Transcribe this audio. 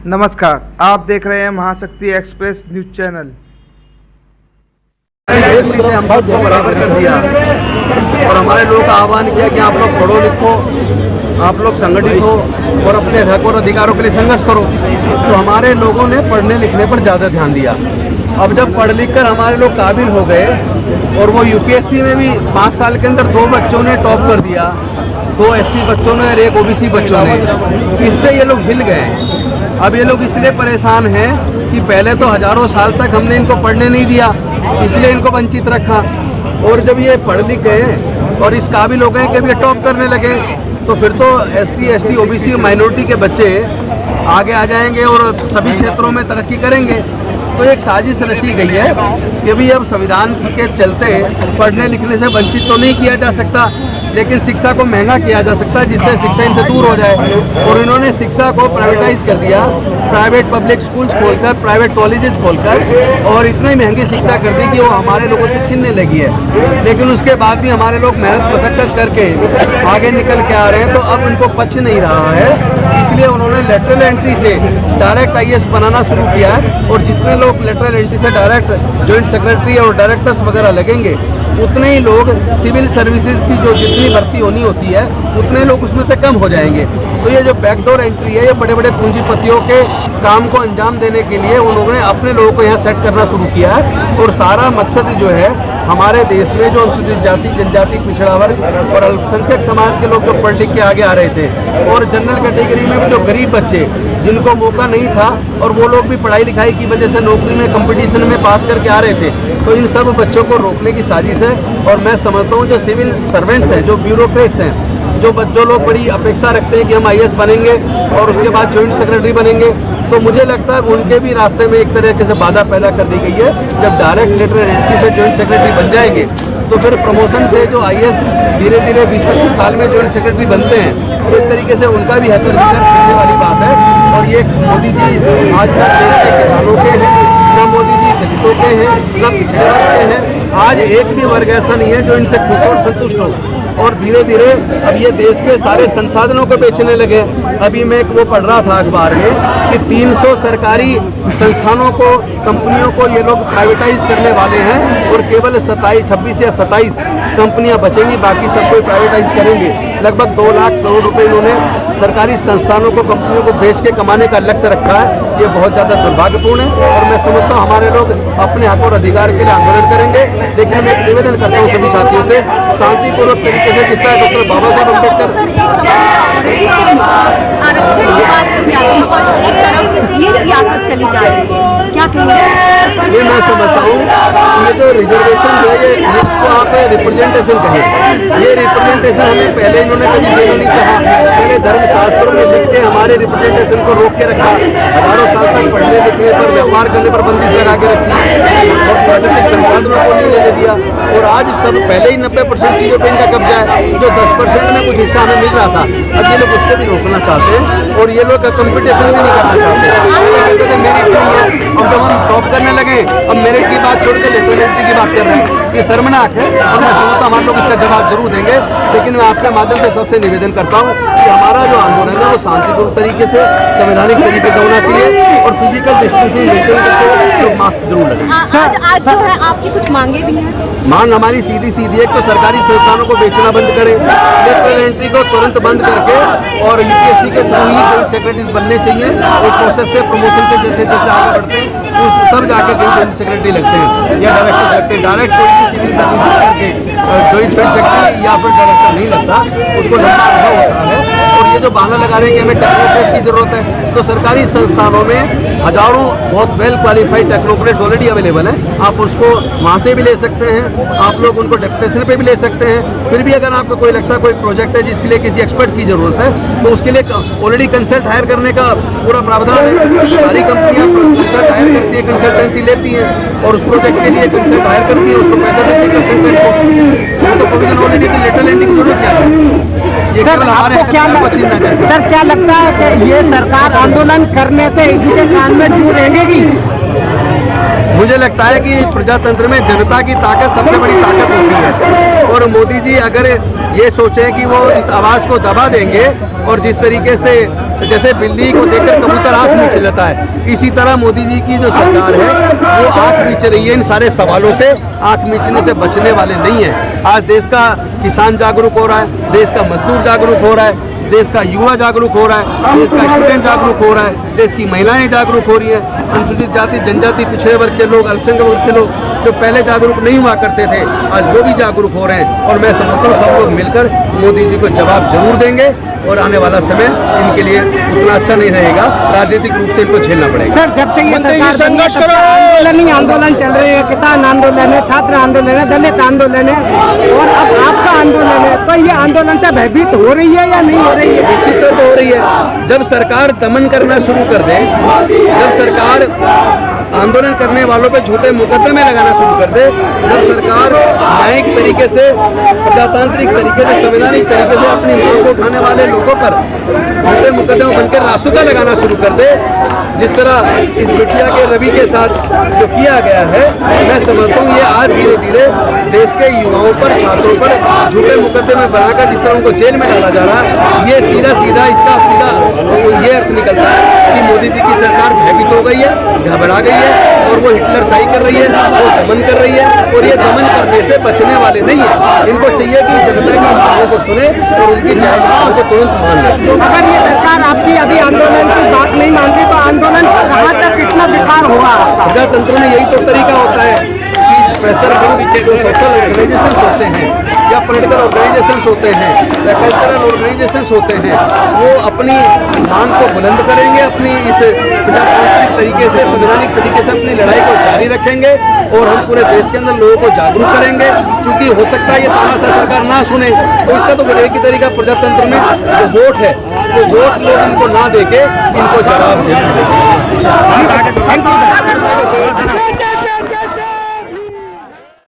नमस्कार, आप देख रहे हैं महाशक्ति एक्सप्रेस न्यूज चैनल। से हम सबको बराबर कर दिया और हमारे लोगों का आह्वान किया कि आप लोग पढ़ो लिखो, आप लोग संगठित हो और अपने हक और अधिकारों के लिए संघर्ष करो। तो हमारे लोगों ने पढ़ने लिखने पर ज़्यादा ध्यान दिया। अब जब पढ़ लिख कर हमारे लोग काबिल हो गए और वो यूपीएससी में भी 5 साल के अंदर 2 बच्चों ने टॉप कर दिया, 2 एससी बच्चों ने और 1 ओबीसी बच्चों ने, इससे ये लोग हिल गए। अब ये लोग इसलिए परेशान हैं कि पहले तो हजारों साल तक हमने इनको पढ़ने नहीं दिया, इसलिए इनको वंचित रखा। और जब ये पढ़ लिख गए और इस काबिल हो गए कि अब ये टॉप करने लगे, तो फिर तो एससी, एसटी, ओबीसी और माइनॉरिटी के बच्चे आगे आ जाएंगे और सभी क्षेत्रों में तरक्की करेंगे। तो एक साजिश रची गई है कि अभी अब संविधान के चलते पढ़ने लिखने से वंचित तो नहीं किया जा सकता, लेकिन शिक्षा को महंगा किया जा सकता है जिससे शिक्षा इनसे दूर हो जाए। और इन्होंने शिक्षा को प्राइवेटाइज कर दिया, प्राइवेट पब्लिक स्कूल्स खोलकर, प्राइवेट कॉलेजेस खोलकर, और इतनी महंगी शिक्षा कर दी कि वो हमारे लोगों से छीनने लगी है। लेकिन उसके बाद भी हमारे लोग मेहनत मशक्कत करके आगे निकल के आ रहे हैं, तो अब उनको पच नहीं रहा है, इसलिए उन्होंने लेटरल एंट्री से डायरेक्ट आईएएस बनाना शुरू किया है। और जितने लोग लेटरल एंट्री से डायरेक्ट जॉइंट सेक्रेटरी और डायरेक्टर्स वगैरह लगेंगे, उतने ही लोग सिविल सर्विसेज की जो जितनी भर्ती होनी होती है उतने लोग उसमें से कम हो जाएंगे। तो ये जो बैकडोर एंट्री है, ये बड़े बड़े पूंजीपतियों के काम को अंजाम देने के लिए उन्होंने अपने लोगों को यहाँ सेट करना शुरू किया है। और सारा मकसद जो है, हमारे देश में जो अनुसूचित जाति, जनजाति, पिछड़ा वर्ग और अल्पसंख्यक समाज के लोग जो पढ़ लिख के आगे आ रहे थे, और जनरल कैटेगरी में भी जो गरीब बच्चे जिनको मौका नहीं था और वो लोग भी पढ़ाई लिखाई की वजह से नौकरी में कंपटीशन में पास करके आ रहे थे, तो इन सब बच्चों को रोकने की साजिश है। और मैं समझता हूँ जो सिविल सर्वेंट्स हैं, जो ब्यूरोक्रेट्स हैं, जो लोग बड़ी अपेक्षा रखते हैं कि हम आईएएस बनेंगे और उसके बाद जॉइंट सेक्रेटरी बनेंगे, तो मुझे लगता है उनके भी रास्ते में एक तरीके से बाधा पैदा कर दी गई है। जब डायरेक्ट लेटरल एंट्री से जॉइंट सेक्रेटरी बन जाएंगे, तो फिर प्रमोशन से जो आईएएस धीरे धीरे 20-25 साल में जॉइंट सेक्रेटरी बनते हैं, तो एक तरीके से उनका भी हक अधिकार छीनने वाली बात है। और ये मोदी जी आज ना देश के किसानों के हैं, ना मोदी जी दलितों के हैं, ना पिछड़े वर्ग के हैं। आज एक भी वर्ग ऐसा नहीं है जो इनसे खुश और संतुष्ट हो। और धीरे धीरे अब ये देश के सारे संसाधनों को बेचने लगे। अभी मैं वो पढ़ रहा था अखबार में कि 300 सरकारी संस्थानों को, कंपनियों को ये लोग प्राइवेटाइज करने वाले हैं और केवल 26 या 27 कंपनियां बचेंगी, बाकी सब कोई प्राइवेटाइज करेंगे। लगभग 2 लाख करोड़ रुपए इन्होंने सरकारी संस्थानों को, कंपनियों को बेच के कमाने का लक्ष्य रखा है। ये बहुत ज़्यादा दुर्भाग्यपूर्ण है और मैं समझता हूँ हमारे लोग अपने हक और अधिकार के लिए आंदोलन करेंगे। लेकिन मैं एक निवेदन करता हूँ सभी साथियों से, शांतिपूर्वक तरीके से, जिस तरह डॉक्टर बाबा साहब अम्बेडकर आरक्षण की बात की जाती है और एक तरफ ये सियासत चली जा रही है, क्या कहेंगे? ये मैं समझता हूँ ये जो रिजर्वेशन जो है, ये इसको आप रिप्रेजेंटेशन कहें, ये रिप्रेजेंटेशन हमें पहले इन्होंने कभी देना नहीं चाहा। पहले धर्मशास्त्रों में लिख के हमारे रिप्रेजेंटेशन को रोक के रखा, हजारों साल तक पढ़ने लिखने पर, व्यापार करने पर बंदिश लगा के रखी और प्राकृतिक संसाधनों को नहीं लेने दिया। और आज सब पहले ही 90% चीज़ों पर इनका कब्जा है। जो 10% में कुछ हिस्सा हमें मिल रहा था, अब ये लोग उसको भी रोकना चाहते हैं और ये लोग कंपटीशन भी नहीं करना चाहते। पहले कहते थे मेरिट नहीं है, अब जब हम टॉप करने लगे, अब मेरिट की बात छोड़ के लेटरल एंट्री की बात कर रहे हैं। ये शर्मनाक है और मैं समझता हूँ हमारे लोग इसका जवाब जरूर देंगे। लेकिन मैं आपके माध्यम से सबसे निवेदन करता हूँ कि हमारा जो आंदोलन है वो शांतिपूर्ण तरीके से, संवैधानिक तरीके से होना चाहिए और फिजिकल डिस्टेंसिंग मेंटेन करके लोग मास्क जरूर लगाएं। आज जो है आपकी कुछ मांगे भी हैं? मांग हमारी सीधी सीधी है, तो सरकारी संस्थानों को बेचना बंद करें, लेटरल एंट्री को तुरंत बंद करके और यूपीएससी के थ्रू ही जॉइंट सेक्रेटरीज बनने चाहिए। और प्रोसेस से, प्रमोशन से जैसे जैसे आगे बढ़ते हैं तब जाके कहीं जॉइंट सेक्रेटरी लगते हैं या डायरेक्टर लगते हैं। डायरेक्ट कोई भी सिविल सर्विस करके जॉइंट सेक्रेटरी या फिर डायरेक्टर नहीं लगता, उसको लंबा अनुभव होता है। और ये जो बहाना लगा रहे हैं कि हमें टेक्नोक्रेट की जरूरत है, तो सरकारी संस्थानों में हजारों बहुत well qualified technocrats already available हैं। आप उसको वहाँ से भी ले सकते हैं, आप लोग उनको डेप्यूटेशन पे भी ले सकते हैं। फिर भी अगर आपको कोई लगता है कोई प्रोजेक्ट है जिसके लिए किसी एक्सपर्ट की जरूरत है, तो उसके लिए ऑलरेडी कंसल्ट हायर करने का पूरा प्रावधान है। सारी कंपनियां कंसल्ट हायर करती है, कंसल्टेंसी लेती हैं और उस प्रोजेक्ट के लिए कंसल्ट हायर करती है, उसको पैसा देती है कंसल्टेंट को। वो तो प्रोविजन ऑलरेडी थी, लेटरल एंट्री की जरूरत क्या है? ये सर, आपको क्या लगता है कि ये सरकार आंदोलन करने से इसके कान में जू रहेंगी? मुझे लगता है कि प्रजातंत्र में जनता की ताकत सबसे बड़ी ताकत होती है और मोदी जी अगर ये सोचें कि वो इस आवाज़ को दबा देंगे और जिस तरीके से जैसे बिल्ली को देखकर कबूतर आंख मीच लेता है, इसी तरह मोदी जी की जो सरकार है वो आंख मीच रही है। इन सारे सवालों से आंख मीचने से बचने वाले नहीं है। आज देश का किसान जागरूक हो रहा है, देश का मजदूर जागरूक हो रहा है, देश का युवा जागरूक हो रहा है, देश का स्टूडेंट जागरूक हो रहा है, देश की महिलाएं जागरूक हो रही है, अनुसूचित जाति जनजाति पिछड़े वर्ग के लोग, अल्पसंख्यक वर्ग के लोग जो पहले जागरूक नहीं हुआ करते थे आज वो भी जागरूक हो रहे हैं। और मैं समझता हूँ सब लोग मिलकर मोदी जी को जवाब जरूर देंगे और आने वाला समय इनके लिए उतना अच्छा नहीं रहेगा, राजनीतिक रूप से इनको झेलना पड़ेगा। सर जब से ये सरकार संघर्ष करो, आंदोलन चल रहे हैं, किसान आंदोलन है, छात्र आंदोलन है, दलित आंदोलन है और अब आपका आंदोलन है, तो ये आंदोलन से भयभीत हो रही है या नहीं हो रही है? निश्चित तौर पर हो रही है। जब सरकार दमन करना शुरू कर दे, जब सरकार आंदोलन करने वालों पे झूठे मुकदमे लगाना शुरू कर दे, जब सरकार न्यायिक तरीके से, प्रजातांत्रिक तरीके से, संवैधानिक तरीके से अपनी मांग को उठाने वाले लोगों पर झूठे मुकदमे बनकर रासुका लगाना शुरू कर दे, जिस तरह इस बिटिया के रवि के साथ जो किया गया है, मैं समझता हूँ ये आज धीरे धीरे देश के युवाओं पर, छात्रों पर झूठे मुकदमे बनाकर जिस तरह उनको जेल में डाला जा रहा है, ये सीधा सीधा इसका सीधा ये अर्थ निकलता है कि मोदी जी की सरकार भयभीत हो गई है, घबरा गई है और वो हिटलर शाही कर रही है, वो दमन कर रही है और ये दमन करने से बचने वाले नहीं है। इनको चाहिए कि जनता की मांगों को सुने और उनकी जायज मांगों को तुरंत मान ले। अगर ये सरकार आपकी अभी आंदोलन की बात नहीं मानती तो आंदोलन कहाँ तक कितना विफल होगा? प्रजातंत्र में यही तो तरीका होता है कि प्रेशर ग्रुप के जो सोशल ऑर्गेनाइजेशंस होते हैं या पॉलिटिकल ऑर्गेनाइजेशंस होते हैं या कल्चरल ऑर्गेनाइजेशंस होते हैं, वो अपनी मांग को बुलंद करेंगे, अपनी इस प्रजातांत्रिक तरीके से, संवैधानिक तरीके से अपनी लड़ाई को जारी रखेंगे और हम पूरे देश के अंदर लोगों को जागरूक करेंगे। क्योंकि हो सकता है ये तानाशाह सरकार ना सुने, तो इसका तो एक ही तरीका प्रजातंत्र में जो वोट है, वो वोट लोग इनको ना देके इनको जवाब देंगे।